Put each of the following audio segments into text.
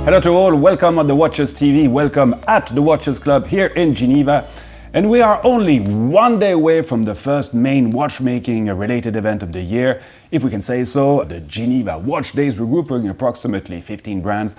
Hello to all, welcome on the Watches TV, welcome at the Watches Club here in Geneva. And we are only one day away from the first main watchmaking related event of the year, if we can say so, the Geneva Watch Days, regrouping approximately 15 brands.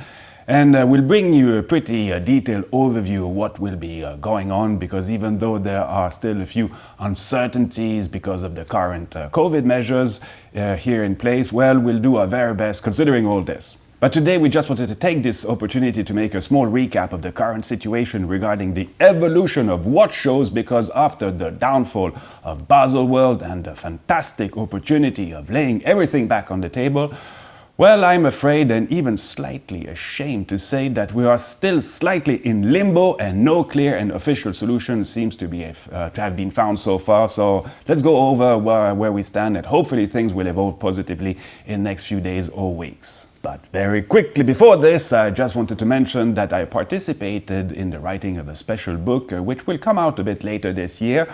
And we'll bring you a pretty detailed overview of what will be going on, because even though there are still a few uncertainties because of the current COVID measures here in place, well, we'll do our very best considering all this. But today we just wanted to take this opportunity to make a small recap of the current situation regarding the evolution of watch shows, because after the downfall of Baselworld and the fantastic opportunity of laying everything back on the table, well, I'm afraid and even slightly ashamed to say that we are still slightly in limbo and no clear and official solution seems to have been found so far. So let's go over where we stand, and hopefully things will evolve positively in the next few days or weeks. But very quickly before this, I just wanted to mention that I participated in the writing of a special book, which will come out a bit later this year.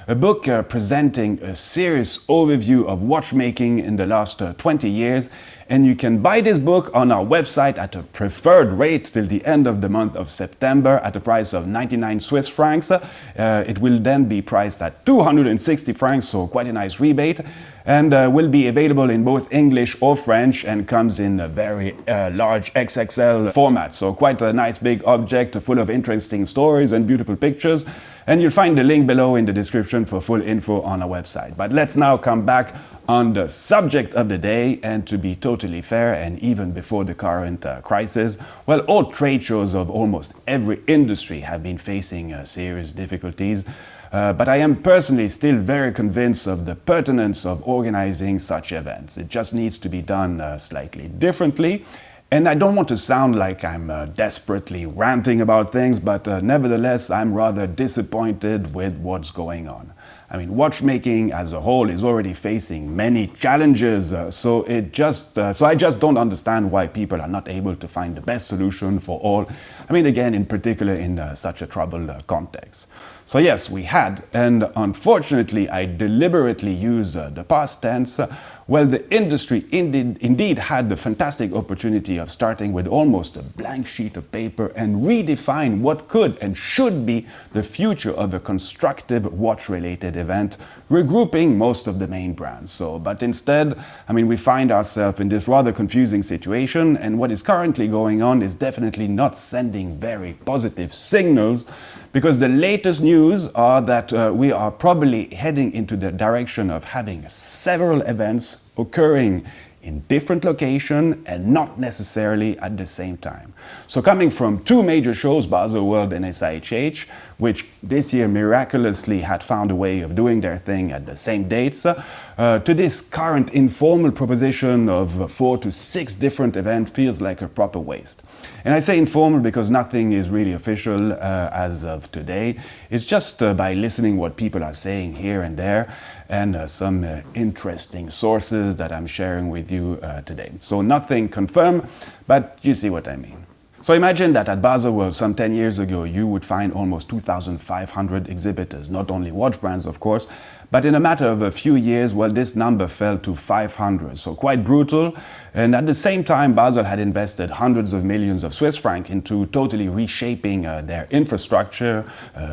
A book presenting a serious overview of watchmaking in the last 20 years. And you can buy this book on our website at a preferred rate till the end of the month of September at a price of 99 Swiss francs. It will then be priced at 260 francs, so quite a nice rebate. And will be available in both English or French and comes in a very large XXL format. So quite a nice big object full of interesting stories and beautiful pictures. And you'll find the link below in the description for full info on our website. But let's now come back on the subject of the day, and to be totally fair, and even before the current crisis, well, all trade shows of almost every industry have been facing serious difficulties. But I am personally still very convinced of the pertinence of organizing such events. It just needs to be done slightly differently. And I don't want to sound like I'm desperately ranting about things, but nevertheless, I'm rather disappointed with what's going on. I mean, watchmaking as a whole is already facing many challenges, so I just don't understand why people are not able to find the best solution for all. I mean, again, in particular in such a troubled context. So yes, we had, and unfortunately I deliberately use the past tense. Well, the industry indeed had the fantastic opportunity of starting with almost a blank sheet of paper and redefine what could and should be the future of a constructive watch-related event, regrouping most of the main brands. But instead, I mean, we find ourselves in this rather confusing situation, and what is currently going on is definitely not sending very positive signals, because the latest news are that we are probably heading into the direction of having several events occurring in different locations and not necessarily at the same time. So coming from two major shows, Baselworld and SIHH, which this year miraculously had found a way of doing their thing at the same dates, to this current informal proposition of 4 to 6 different events feels like a proper waste. And I say informal because nothing is really official as of today. It's just by listening what people are saying here and there, and some interesting sources that I'm sharing with you today. So nothing confirmed, but you see what I mean. So imagine that at Baselworld some 10 years ago you would find almost 2,500 exhibitors, not only watch brands of course, but in a matter of a few years, well, this number fell to 500, so quite brutal. And at the same time, Basel had invested hundreds of millions of Swiss francs into totally reshaping their infrastructure,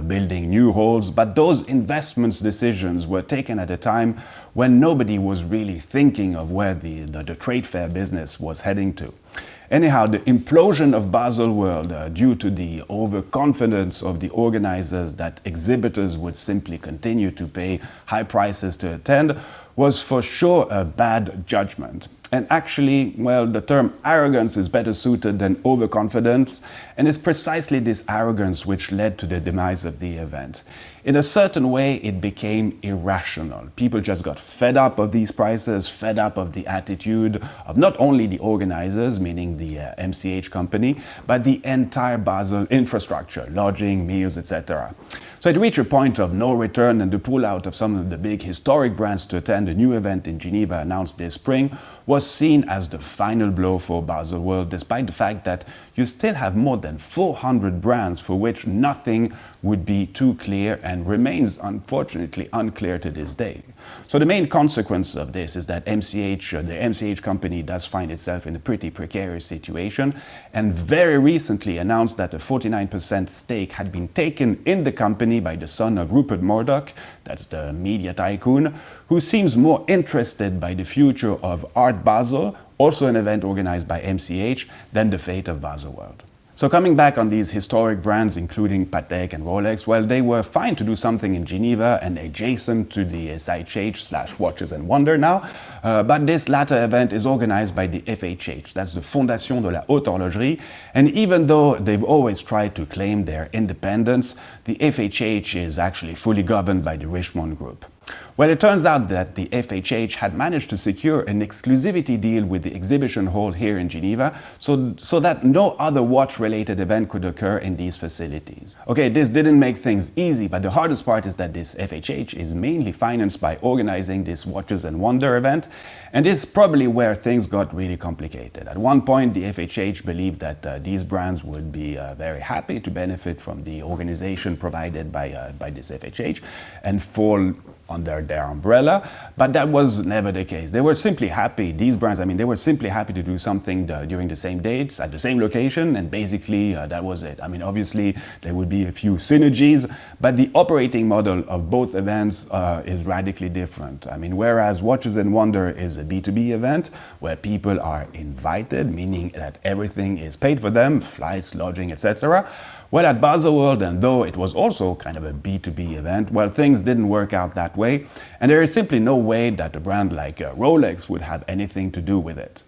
building new halls. But those investments decisions were taken at a time when nobody was really thinking of where the trade fair business was heading to. Anyhow, the implosion of Baselworld due to the overconfidence of the organizers that exhibitors would simply continue to pay high prices to attend was for sure a bad judgment. And actually, well, the term arrogance is better suited than overconfidence, and it's precisely this arrogance which led to the demise of the event. In a certain way, it became irrational. People just got fed up of these prices, fed up of the attitude of not only the organizers, meaning the MCH company, but the entire Basel infrastructure, lodging, meals, etc. So it reached a point of no return, and the pullout of some of the big historic brands to attend a new event in Geneva announced this spring was seen as the final blow for Baselworld, despite the fact that you still have more than 400 brands for which nothing would be too clear and remains unfortunately unclear to this day. So the main consequence of this is that the MCH company does find itself in a pretty precarious situation, and very recently announced that a 49% stake had been taken in the company by the son of Rupert Murdoch, that's the media tycoon, who seems more interested by the future of Art Basel, also an event organized by MCH, than the fate of Baselworld. So coming back on these historic brands, including Patek and Rolex, well, they were fine to do something in Geneva and adjacent to the SIHH/Watches and Wonder now, but this latter event is organized by the FHH, that's the Fondation de la Haute Horlogerie, and even though they've always tried to claim their independence, the FHH is actually fully governed by the Richemont Group. Well, it turns out that the FHH had managed to secure an exclusivity deal with the exhibition hall here in Geneva so that no other watch-related event could occur in these facilities. Okay, this didn't make things easy, but the hardest part is that this FHH is mainly financed by organizing this Watches and Wonder event, and this is probably where things got really complicated. At one point, the FHH believed that these brands would be very happy to benefit from the organization provided by this FHH and fall under their umbrella, but that was never the case. They were simply happy, these brands, they were simply happy to do something during the same dates, at the same location, and basically that was it. Obviously there would be a few synergies, but the operating model of both events is radically different. Whereas Watches and Wonder is a B2B event where people are invited, meaning that everything is paid for them, flights, lodging, etc. Well, at Baselworld, and though it was also kind of a B2B event, well, things didn't work out that way, and there is simply no way that a brand like Rolex would have anything to do with it.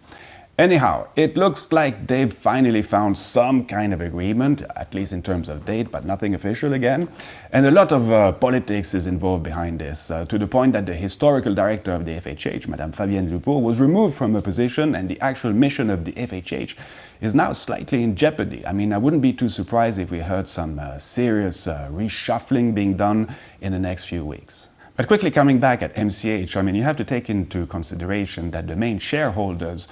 Anyhow, it looks like they've finally found some kind of agreement, at least in terms of date, but nothing official again. And a lot of politics is involved behind this, to the point that the historical director of the FHH, Madame Fabienne Lupeau, was removed from her position, and the actual mission of the FHH is now slightly in jeopardy. I wouldn't be too surprised if we heard some serious reshuffling being done in the next few weeks. But quickly coming back at MCH, you have to take into consideration that the main shareholders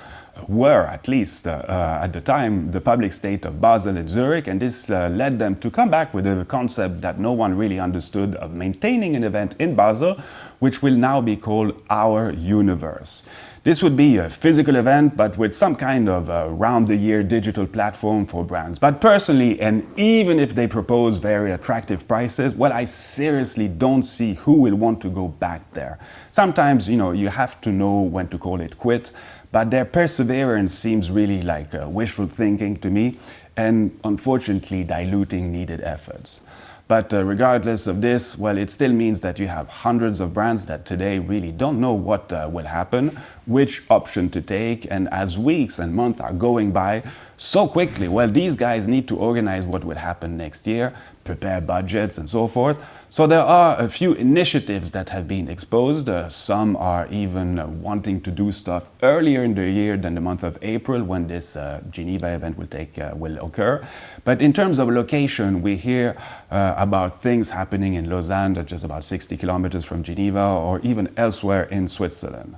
were, at least at the time, the public state of Basel and Zurich, and this led them to come back with a concept that no one really understood of maintaining an event in Basel, which will now be called Our Universe. This would be a physical event, but with some kind of round-the-year digital platform for brands. But personally, and even if they propose very attractive prices, well, I seriously don't see who will want to go back there. Sometimes, you have to know when to call it quit, but their perseverance seems really like wishful thinking to me, and unfortunately diluting needed efforts. But regardless of this, well, it still means that you have hundreds of brands that today really don't know what will happen, which option to take, and as weeks and months are going by so quickly, well, these guys need to organize what will happen next year, prepare budgets and so forth. So there are a few initiatives that have been exposed. Some are even wanting to do stuff earlier in the year than the month of April, when this Geneva event will occur. But in terms of location, we hear about things happening in Lausanne, that's just about 60 kilometers from Geneva, or even elsewhere in Switzerland.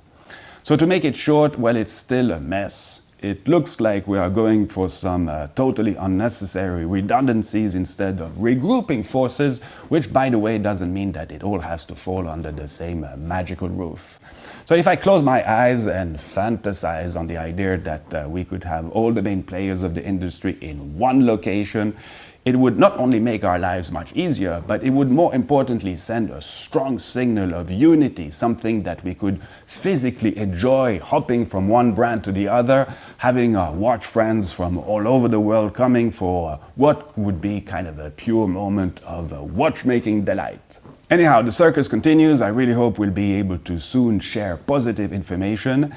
So to make it short, well, it's still a mess. It looks like we are going for some totally unnecessary redundancies instead of regrouping forces, which, by the way, doesn't mean that it all has to fall under the same magical roof. So if I close my eyes and fantasize on the idea that we could have all the main players of the industry in one location, it would not only make our lives much easier, but it would more importantly send a strong signal of unity, something that we could physically enjoy, hopping from one brand to the other, having our watch friends from all over the world coming for what would be kind of a pure moment of watchmaking delight. Anyhow, the circus continues. I really hope we'll be able to soon share positive information.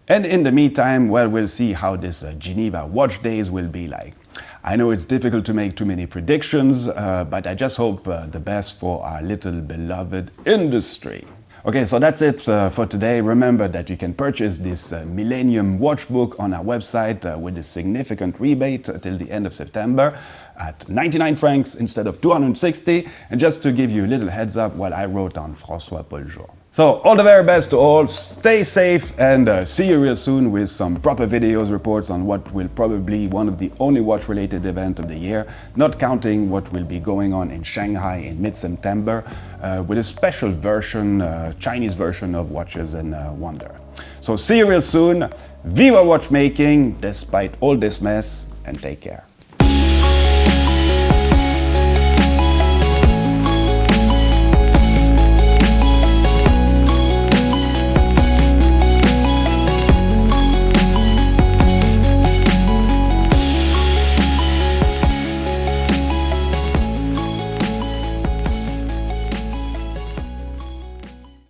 And in the meantime, well, we'll see how this Geneva Watch Days will be like. I know it's difficult to make too many predictions, but I just hope the best for our little beloved industry. Okay, so that's it for today. Remember that you can purchase this Millennium Watchbook on our website with a significant rebate till the end of September at 99 francs instead of 260. And just to give you a little heads up, well, I wrote on François Paul Jour. So So all the very best to all, stay safe, and see you real soon with some proper videos, reports on what will probably be one of the only watch related events of the year, not counting what will be going on in Shanghai in mid-September with a special version, Chinese version of Watches and Wonder. So see you real soon. Viva watchmaking despite all this mess, and take care.